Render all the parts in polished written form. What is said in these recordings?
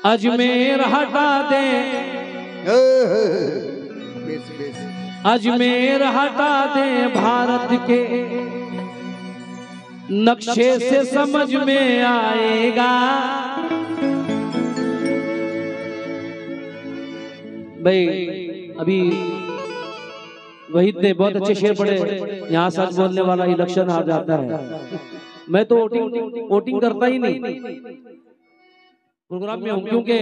अजमेर हटा दे, अजमेर हटा दे भारत के नक्शे से समझ में आएगा। भाई अभी वहीद ने बहुत अच्छे शेर पढ़े, यहाँ सच बोलने वाला इलेक्शन आ जाता है। मैं तो वोटिंग करता ही नहीं, प्रोग्राम में हूं, क्योंकि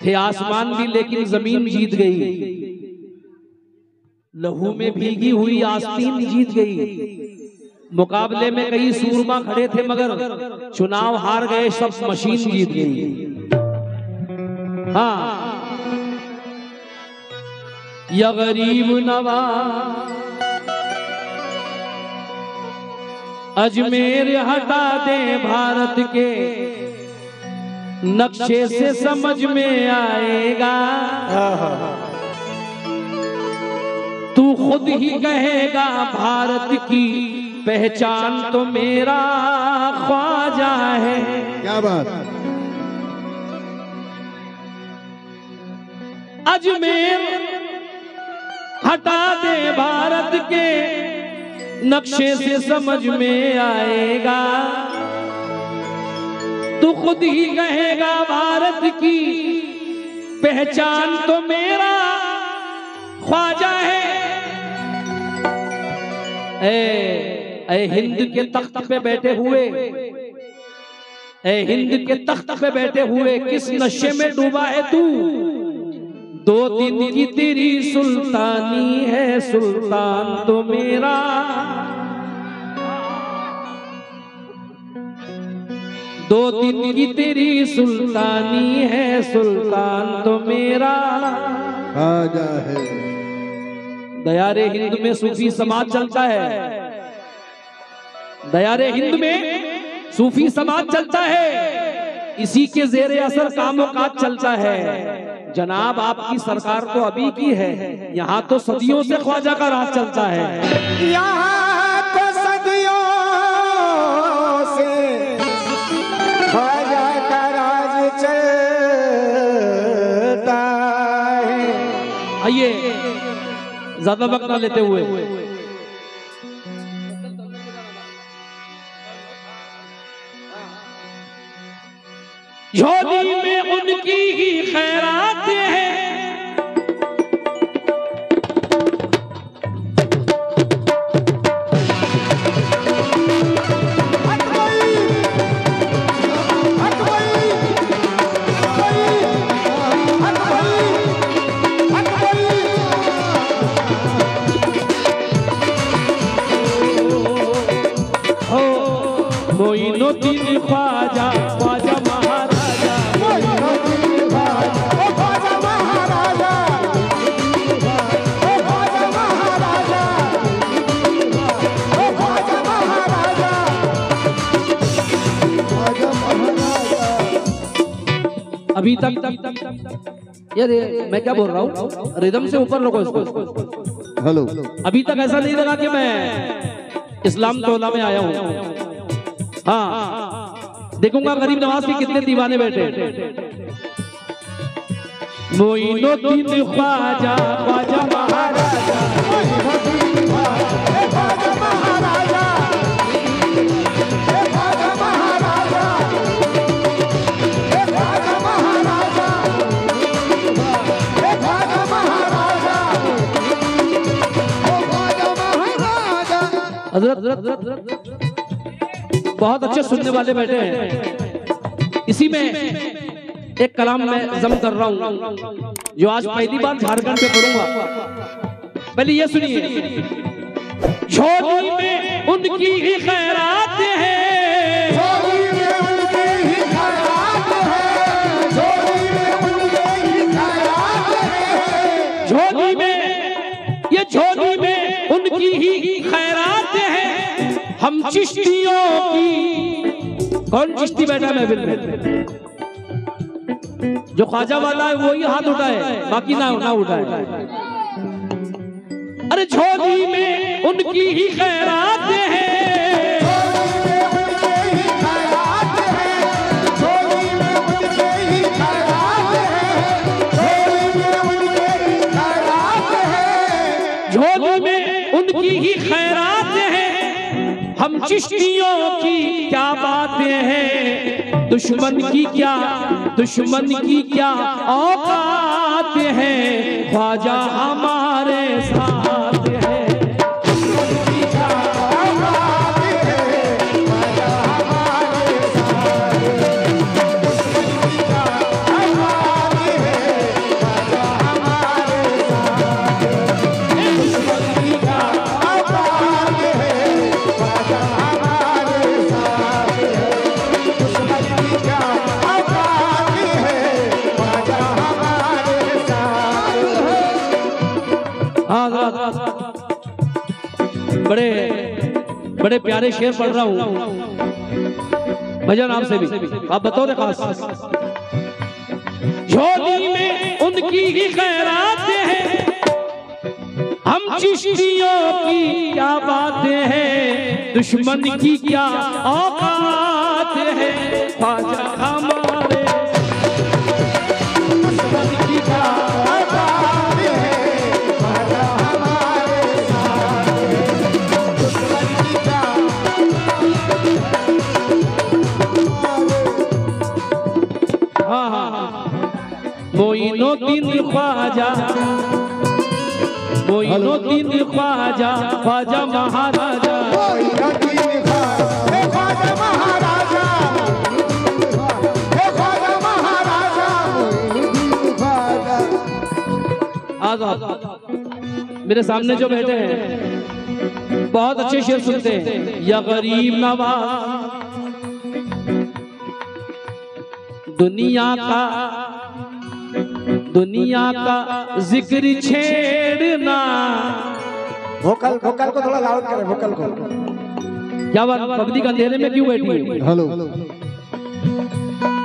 थे आसमान भी लेकिन जमीन जीत गई, लहू में भीगी हुई आस्तीन जीत गई। मुकाबले में कई सूरमा खड़े थे मगर चुनाव हार गए, सब मशीन जीत गई। हाँ, या गरीब नवाज अजमेर हटा दे भारत के नक्शे से समझ में आएगा। तू खुद ही कहेगा भारत की पहचान तो मेरा ख्वाजा है। क्या बात। अजमेर हटा दे भारत के नक्शे से समझ में आएगा। तू खुद ही कहेगा भारत की पहचान तो मेरा ख्वाजा है। ऐ हिंद के तख्त पे बैठे हुए, ऐ हिंद के तख्त पे बैठे हुए किस नशे में डूबा है तू? 2 दिन की तेरी सुल्तानी है, सुल्तान तो मेरा। 2 दिन की तेरी सुल्तानी है, सुल्तान तो मेरा ख्वाजा है। दयारे हिंद में सूफी समाज चलता है, दयारे हिंद में सूफी समाज चलता है, इसी के जेरे असर कामों काज चलता है। जनाब आपकी सरकार तो अभी की है, यहाँ तो सदियों से ख्वाजा का राज चलता है। यहाँ तो सदियों से ख्वाजा का राज चलता है। आइए ज्यादा वक्त ना लेते हुए, झोली में उनकी ही खैरात है, मोइनुद्दीन ख्वाजा, ख्वाजा महाराजा, मोइनुद्दीन ख्वाजा महाराजा, ख्वाजा महाराजा, ख्वाजा महाराजा, ख्वाजा महाराजा। अभी तक यार मैं क्या बोल रहा हूँ, रिदम से ऊपर लोगों इसको। हेलो, अभी तक ऐसा नहीं लगा कि मैं इस्लाम तौला में आया हूँ। हाँ, देखूंगा गरीब नवाज के कितने दीवाने बैठे। मोइनुद्दीन ख्वाजा, ख्वाजा महाराजा, मोइनुद्दीन ख्वाजा महाराजा, ख्वाजा महाराजा, ख्वाजा महाराजा, ख्वाजा महाराजा, ख्वाजा महाराजा। हजरत बहुत अच्छे सुनने वाले बैठे हैं। इसी में एक कलाम मैं जम कर रहा हूं जो आज पहली बार झारखंड पे पढ़ूंगा। पहले ये सुनिए। झोली में उनकी ही खैरात है, झोली में उनकी ही खैरात है, झोली में उनकी ही खैरात है, झोली में ये झोली में उनकी ही खैरात है। हम चिश्तियों की, कौन चिश्ती बैठा महफिल में? जो ख्वाजा वाला है वो ही हाथ उठाए, बाकी ना उठाए। अरे झोली में उनकी ही खैरात है, झोली में उनकी ही खैरात है, झोली ही खैरात हैं, हम चिश्तियों की क्या बातें हैं। दुश्मन की क्या औकात है, ख्वाजा हमारे साथ है। बड़े प्यारे शेर पढ़ रहा हूँ भजन आपसे भी, आप बताओ रे खास। झोली में उनकी ही खैरात है, हम चिश्तियों की क्या बातें हैं। दुश्मन की क्या औकात है, ख्वाजा हमारे। दुश्मन की क्या औकात है, ख्वाजा हमारे साथ है। दुश्मन की क्या मोइनुद्दीन ख्वाजा, मोइनुद्दीन ख्वाजा, ख्वाजा महाराजा। मोइनुद्दीन ख्वाजा महाराजा, ख्वाजा महाराजा। आजाद मेरे सामने जो बैठे हैं बहुत अच्छे शेर सुनते हैं। या गरीब नवाज दुनिया का जिक्र छेड़ना। वोकल को थोड़ा लाउड करें, वोकल को। क्या बात, पब्लिक अंधेरे में क्यों बैठी है? हेलो,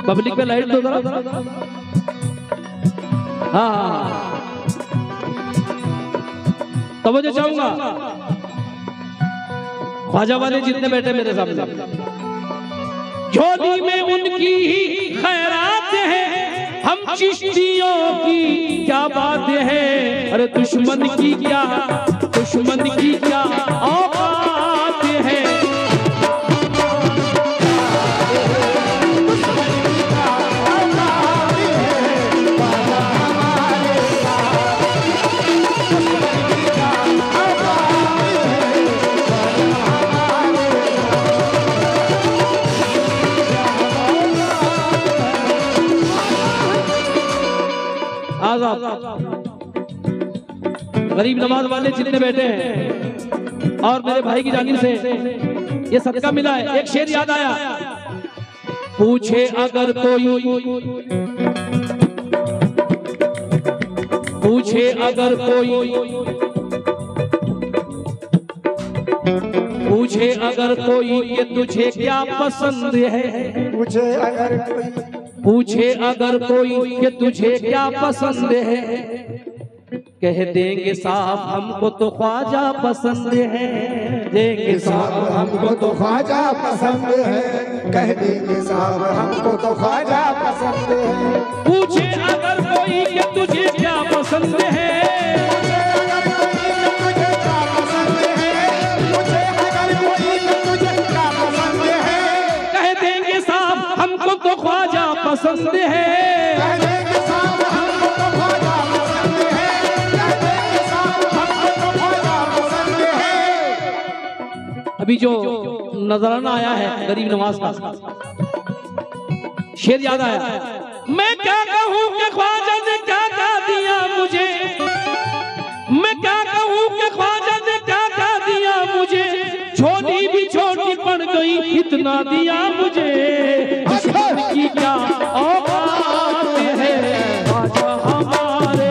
पब्लिक पे लाइट दो जरा। हाँ, तवज्जो चाहूंगा ख्वाजा वाले जितने बैठे मेरे सामने। झोली में उनकी ही खैरात है, हम चिश्तियों की क्या बातें हैं। अरे दुश्मन की क्या औकात है। गरीब नवाज वाले जितने बैठे हैं और मेरे भाई की जानिब से ये सदका मिला है। एक शेर याद आया, पूछे अगर कोई ये तुझे क्या पसंद है। पूछे अगर कोई कि तुझे क्या पसंद है। कह देंगे साहब हमको तो ख्वाजा पसंद है। देंगे साहब हमको तो ख्वाजा पसंद है। कह देंगे साहब हमको तो ख्वाजा पसंद है। पूछे अगर कोई कि तुझे क्या पसंद है। कह देंगे साहब हमको तो ख्वाजा पसंद है। अभी जो नजराना आया है गरीब नवाज का, शेर याद आया। मैं क्या कहूँ कि ख्वाजा ने क्या क्या दिया मुझे। मैं क्या कहूँ कि ख्वाजा ने क्या क्या दिया मुझे। छोटी भी छोटी पड़ गई इतना दिया मुझे। दुश्मन की क्या औकात है, ख्वाजा हमारे।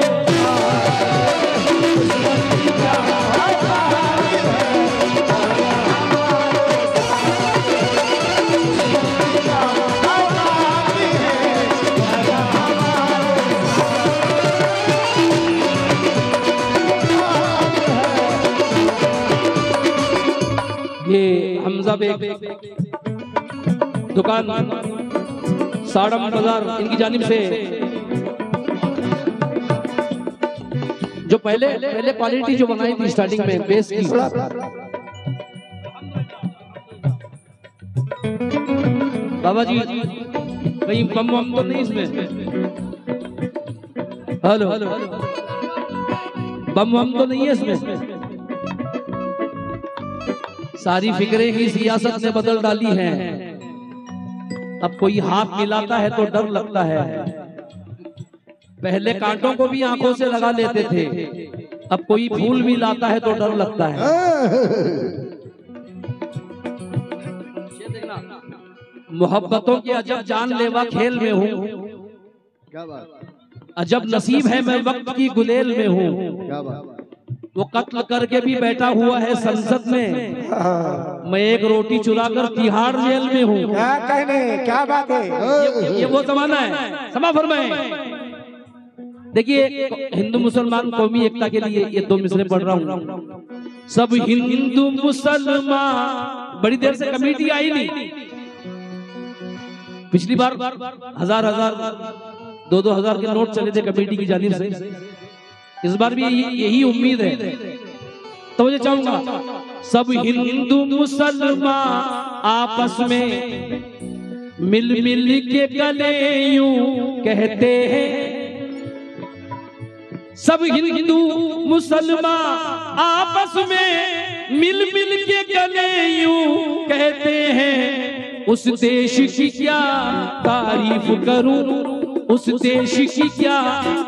ये हमजा बेग दुकान साड़म बाजार, इनकी जानिब से जो पहले क्वालिटी जो बनाई थी स्टार्टिंग में बेस की, बाबा जी कहीं कम वम तो नहीं इसमें? हेलो बम वम तो नहीं है इसमें? सारी फिक्रें ही सियासत ने बदल डाली हैं। अब कोई हाथ मिलाता है तो डर लगता है। पहले कांटों को भी आंखों से लगा लेते थे, अब कोई फूल भी लाता है तो डर लगता है। मोहब्बतों के अजब जानलेवा खेल में हूँ, क्या बात, अजब नसीब है मैं वक्त की गुलेल में हूँ। क्या बात, वो कत्ल करके भी बैठा हुआ है संसद में, मैं एक रोटी चुराकर तिहाड़ जेल में हूँ। क्या कहने, क्या बात है। ये वो जमाना है। क्षमा फरमाएं। देखिए हिंदू मुसलमान कौमी एकता के लिए ये दो मिसरे पढ़ रहा हूँ। सब हिंदू मुसलमान, बड़ी देर से कमेटी आई नहीं। पिछली बार 1000 2,000 के नोट चले थे कमेटी की जानिब से, इस बार भी यही उम्मीद है। तो मुझे चाहूंगा सब हिंदू मुसलमान आपस में मिल मिल के गले यूं कहते हैं। सब हिंदू मुसलमान आपस में मिल मिल के गले यूं कहते हैं। उस देश की क्या तारीफ करूं, उस देश की क्या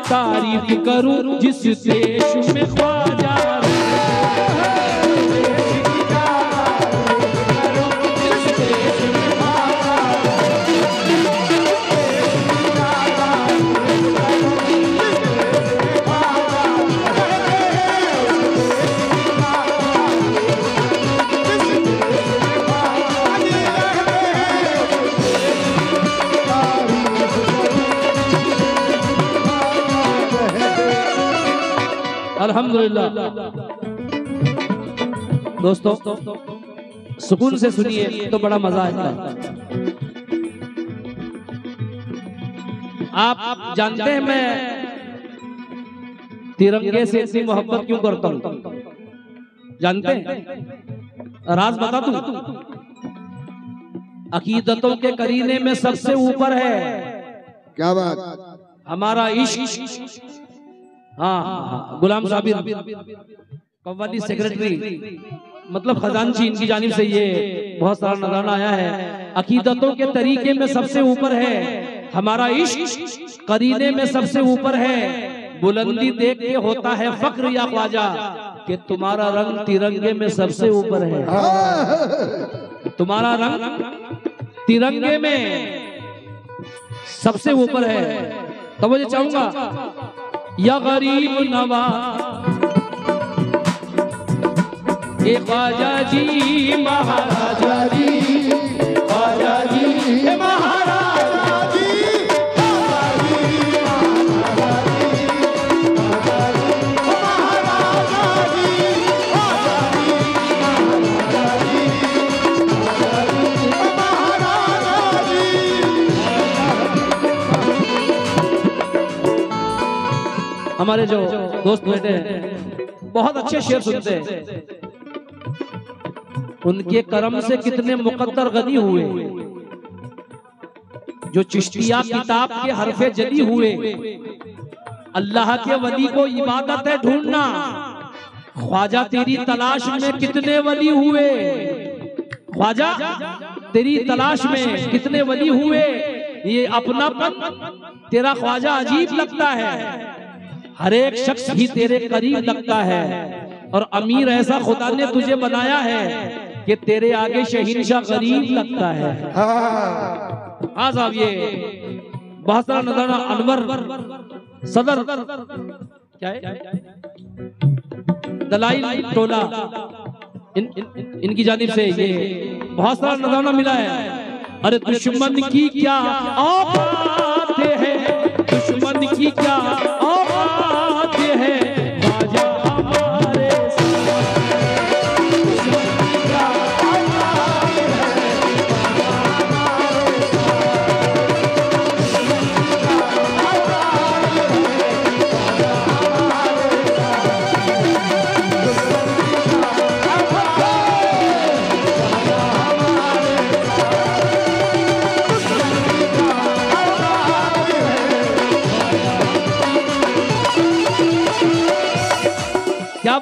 तारीफ करूं जिस देश में ख्वाजा। अल्हम्दुलिल्लाह। दोस्तों सुकून से सुनिए तो बड़ा मजा आएगा। आप जानते हैं मैं तिरंगे से इतनी मोहब्बत क्यों करता हूं? जानते हैं? राज बता दूं? अकीदतों के करीने में सबसे ऊपर है क्या बात, हमारा इश्क। हाँ, गुलाम साबिर कव्वाली सेक्रेटरी मतलब खजांची, इनकी जानिब से ये बहुत सारा नजराना आया है। अकीदतों के तरीके में सबसे ऊपर है हमारा इश्क, करीने में सबसे ऊपर है। बुलंदी देख के होता है फक्र या ख्वाजा कि तुम्हारा रंग तिरंगे में सबसे ऊपर है। तुम्हारा रंग तिरंगे में सबसे ऊपर है। तो मुझे चाहूंगा या गरीब नवाज ये ख्वाजा जी महाराजा जी, ख्वाजा जी महाराजा जी, हमारे जो दोस्त बैठे हैं बहुत अच्छे शेर सुनते हैं। उनके करम से कितने मुकद्दर गनी हुए, जो चिश्तिया किताब के हरफे जली हुए। अल्लाह के वली को इबादत है ढूंढना, ख्वाजा तेरी तलाश में कितने वली हुए। ख्वाजा तेरी तलाश में कितने वली हुए। ये अपनापन तेरा ख्वाजा अजीब लगता है, हर एक शख्स ही तेरे करीब लगता है। और अमीर ऐसा खुदा ने तुझे बनाया है कि तेरे आगे शहीनशाह गरीब लगता है। हाँ साहब, ये बहुत सारा नजराना अनवर सदर क्या है दलाई टोला इनकी जानिब से ये बहुत सारा नजराना मिला है। अरे दुश्मन की क्या औकात है, दुश्मन की क्या औकात है, ख्वाजा हमारे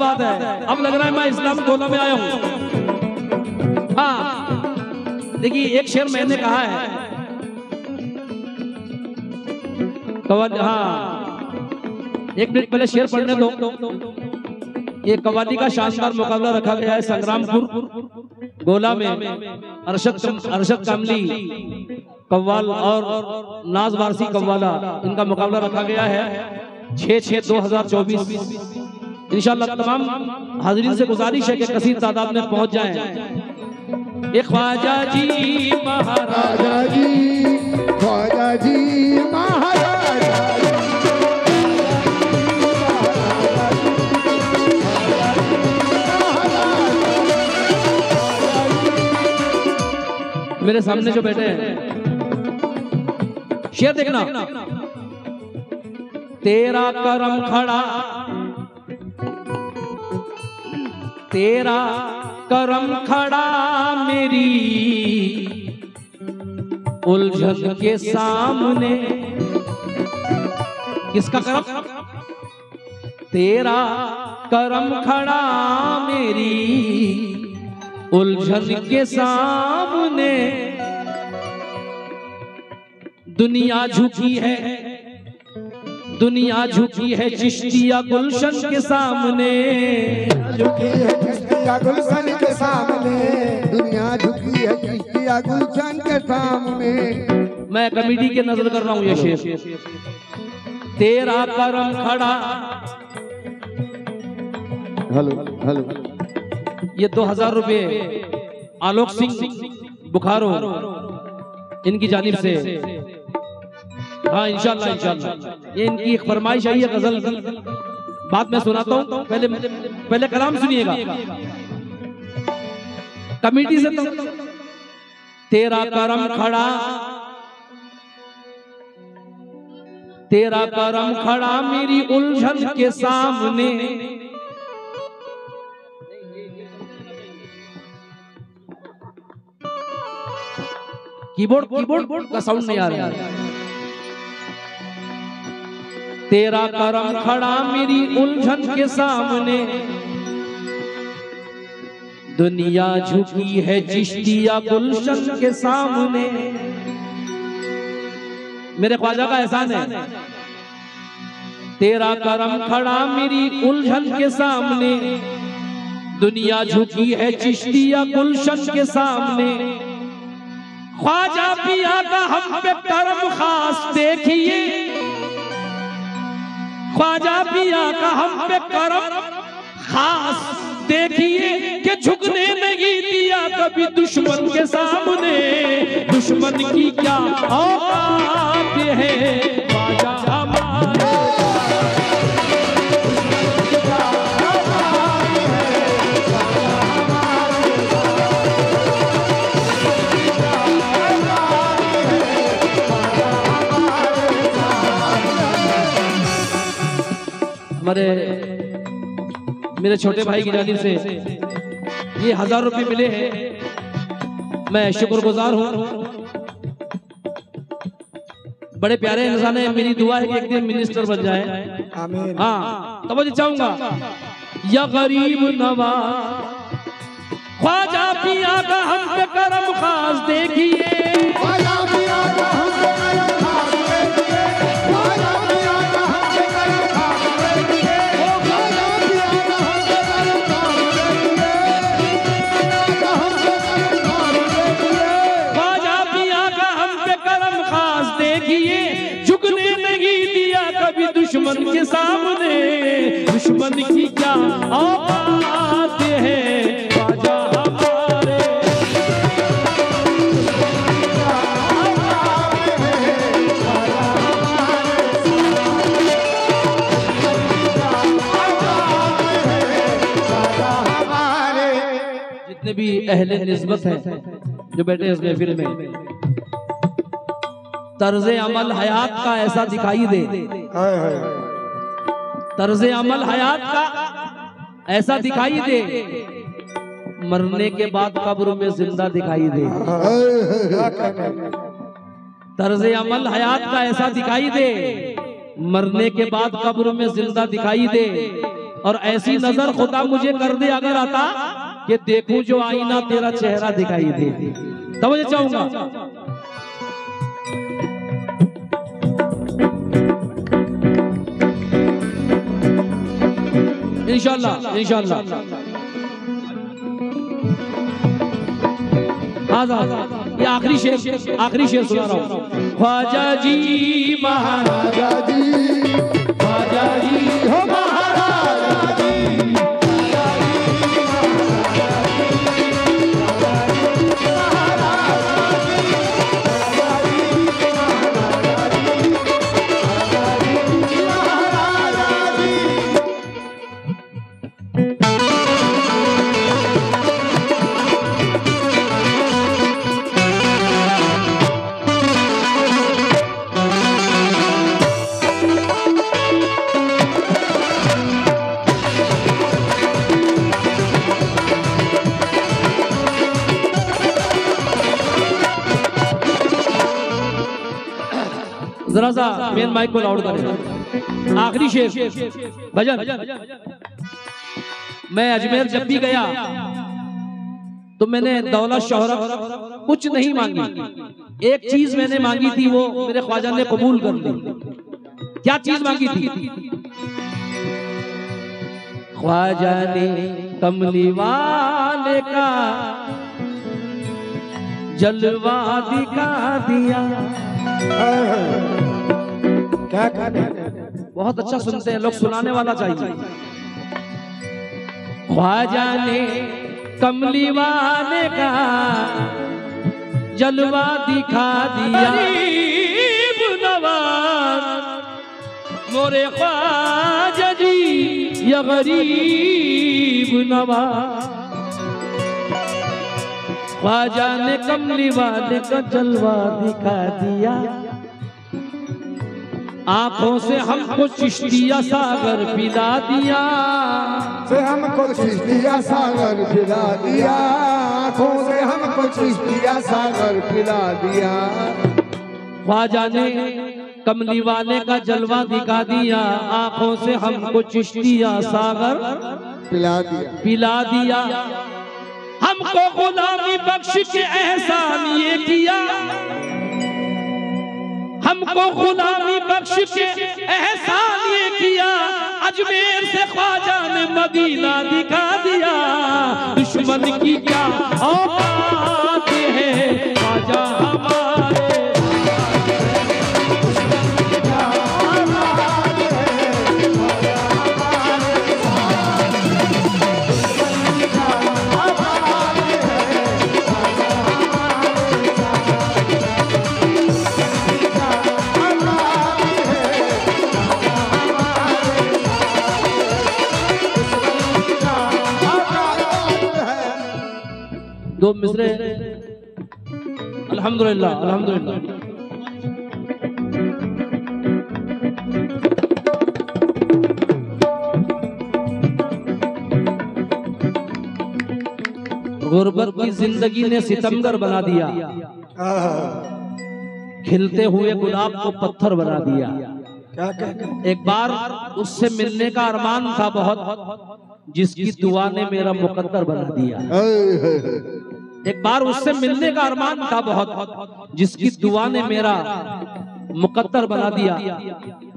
बात है, अब लग रहा है मैं इस्लाम टोला में आया हूं। हाँ देखिए, एक शेर मैंने कहा है कव्वाली, हाँ एक मिनट पहले शेर पढ़ने दो। ये कव्वाली का शानदार मुकाबला रखा गया है संग्रामपुर गोला में। अरशद कामली कव्वाल और नाज वारसी कव्वाला, इनका मुकाबला रखा गया है 6/6/2024। इंशाअल्लाह तमाम हाजिरीन से गुजारिश है कि कसीर तादाद में पहुंच जाएं। एक ख्वाजा जी महाराजा जी, ख्वाजा जी महाराजा मेरे सामने जो बैठे हैं, शेर देखना। तेरा करम खड़ा, तेरा करम खड़ा मेरी उलझन के सामने। किसका करम? तेरा करम खड़ा मेरी उलझन के सामने। दुनिया झुकी है, दुनिया झुकी है चिश्तिया गुलशन के सामने। झुकी है चिश्तिया गुलशन के सामने, दुनिया झुकी है चिश्तिया गुलशन के सामने। मैं कमेटी के नजर कर रहा हूं ये शेर। तेरा करम खड़ा, हेलो हेलो, ये 2000 रुपए आलोक सिंह बुखारो इनकी जानिब से। हाँ इंशाल्लाह इंशाल्लाह, ये इनकी एक फरमाइश आई है गजल की, बात मैं सुनाता हूँ। पहले कलाम सुनिएगा कमेटी से। तो तेरा करम खड़ा, तेरा करम खड़ा मेरी उलझन के सामने। कीबोर्ड का साउंड नहीं आ रहा है। तेरा करम खड़ा मेरी उलझन के सामने, दुनिया झुकी है चिश्तिया गुलशन के सामने। मेरे ख्वाजा का एहसान है। तेरा करम खड़ा मेरी उलझन के सामने, दुनिया झुकी है चिश्तिया गुलशन के सामने। ख्वाजा पिया का हम पे करम खास देखिए, ख्वाजा पिया का हम पे करम खास देखिए कि झुकने नहीं दिया कभी दुश्मन के सामने। दुश्मन की क्या औकात है ख्वाजा हमारे। हमारे मेरे छोटे भाई की जानिब से ये 1000 रुपए मिले हैं, मैं शुक्रगुजार हूँ। बड़े प्यारे इंसान है, मेरी दुआ है कि एक दिन मिनिस्टर बन जाए। आमीन। हाँ तो मुझे चाहूंगा या गरीब नवाज ख्वाजा पिया का हम पे करम खास देखिए। ख्वाजा पिया का हम पे करम खास देखिए, ख्वाजा पिया का हम पे करम खास देखिए, ख्वाजा पिया का हम पे करम खास देखिए, ख्वाजा पिया का हम पे करम खास देखिए। झुकने नहीं दिया कभी दुश्मन के सामने। दुश्मन की क्या औकात है ख्वाजा हमारे। जितने भी अहले निस्बत हैं जो बैठे हैं इस महफिल में, तर्ज़े अमल हयात का ऐसा दिखाई दे, तर्ज़े अमल हयात का ऐसा दिखाई दे, मरने के बाद कब्र में जिंदा दिखाई दे। तर्ज़े अमल हयात का ऐसा दिखाई दे, मरने के बाद कब्र में जिंदा दिखाई दे। और ऐसी नजर खुदा मुझे कर दे अगर आता कि देखूं जो आईना तेरा चेहरा दिखाई दे। तवज्जो चाहूंगा। इंशाअल्लाह इंशाअल्लाह। ये आखिरी शेर सुना रहा हूँ। ख्वाजा जी महाराजा जी, ख्वाजा जी हो महाराजा जी, जरा सा मेन माइक को लाउड करें। आखिरी शेर भजन। मैं अजमेर जब भी गया तो मैंने दौलत शोहरत कुछ नहीं मांगी। एक चीज मैंने मांगी थी, वो मेरे ख्वाजा ने कबूल कर ली। क्या चीज मांगी थी? ख्वाजा ने कमली वाले का जलवा दिखा दिया। क्या कहते? बहुत अच्छा सुनते हैं लोग, सुनाने वाला चाहिए। ख्वाजा ने कमली वाले का जलवा दिखा दिया। गरीब नवाज मोरे ख्वाजा जी, या गरीब नवाज। ख्वाजा ने कमली वाले का जलवा दिखा दिया। आंखों से हमको चिश्तिया सागर पिला दिया। से हमको चिश्तिया सागर पिला दिया। आंखों से हमको चिश्तिया सागर पिला दिया। ख्वाजा ने कमली वाले का जलवा दिखा दिया। आंखों से हमको चिश्तिया सागर पिला दिया। हमको गुलामी बख्श के एहसान ये किया। हमको गुलामी बख्श के एहसान ये किया। अजमेर से ख्वाजा ने मदीना दिखा दिया। दुश्मन की क्या औकात है ख्वाजा हमारे। दो मिसरे अल्हम्दुलिल्लाह अल्हम्दुलिल्लाह। गुर्बत की जिंदगी ने सितमगर बना दिया। खिलते हुए गुलाब को पत्थर बना दिया। क्या कहते? एक बार उससे मिलने का अरमान था बहुत, जिसकी दुआ ने मेरा मुकद्दर बना दिया। एक बार उससे मिलने का अरमान था बहुत, जिसकी दुआ ने मेरा मुकद्दर बना दिया।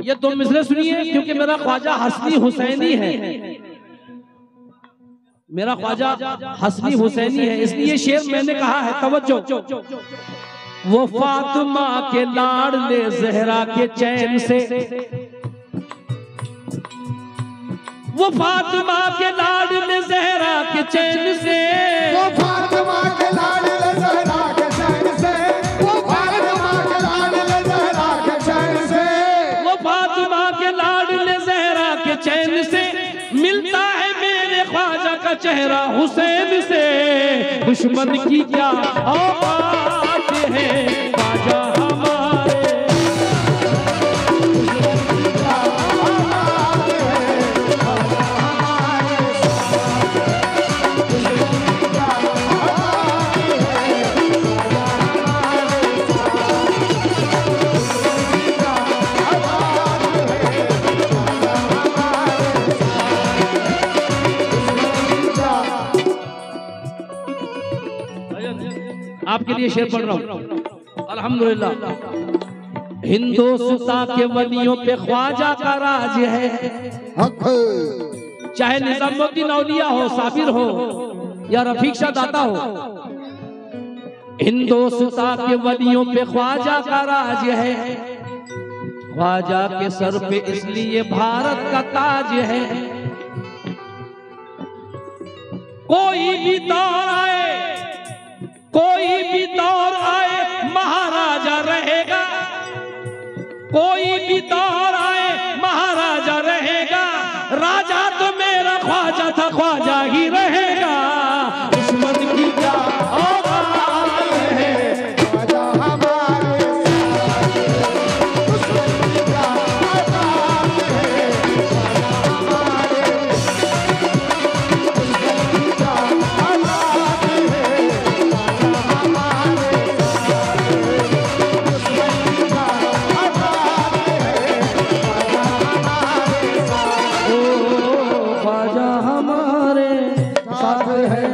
ये दो मिसरे सुनिए, क्योंकि मेरा ख्वाजा हसनी हुसैनी है। मेरा ख्वाजा हसनी हुसैनी है, इसलिए शेर मैंने कहा है। तवज्जो। वो फातिमा के लाडले ज़हरा के चैन से, वो फातिमा के लाडले ज़हरा के चैन से, वो फातिमा के लाडले ज़हरा के चैन से, वो फातिमा के लाडले ज़हरा के चैन से, वो फातिमा के लाडले ज़हरा के चैन से मिलता है मेरे ख्वाजा का चेहरा हुसैन से। दुश्मन की क्या औकात है ख्वाजा हमारे। आपके लिए शेर पढ़ रहा हूं। अल्हम्दुलिल्लाह। हिंदुस्तान के वलियों पे ख्वाजा का राज है, हक है। चाहे निजामुद्दीन औलिया हो, साबिर हो या रफीक शाह दाता हो। हिंदुस्तान के वलियों पे ख्वाजा का राज है, ख्वाजा के सर पे इसलिए भारत का ताज है। कोई भी दौर आए, कोई भी दौर आए, महाराजा रहेगा। कोई भी दौर आए, महाराजा रहेगा। राजा तो मेरा ख्वाजा था, ख्वाजा ही रहेगा। दुश्मन की क्या औकात है, ख्वाजा हमारे साथ है। दुश्मन की क्या औकात है, ख्वाजा हमारे। दुश्मन की क्या औकात है, ख्वाजा हमारे साथ है। दुश्मन की क्या औकात है, ख्वाजा हमारे साथ है। ओ ख्वाजा हमारे साथ है।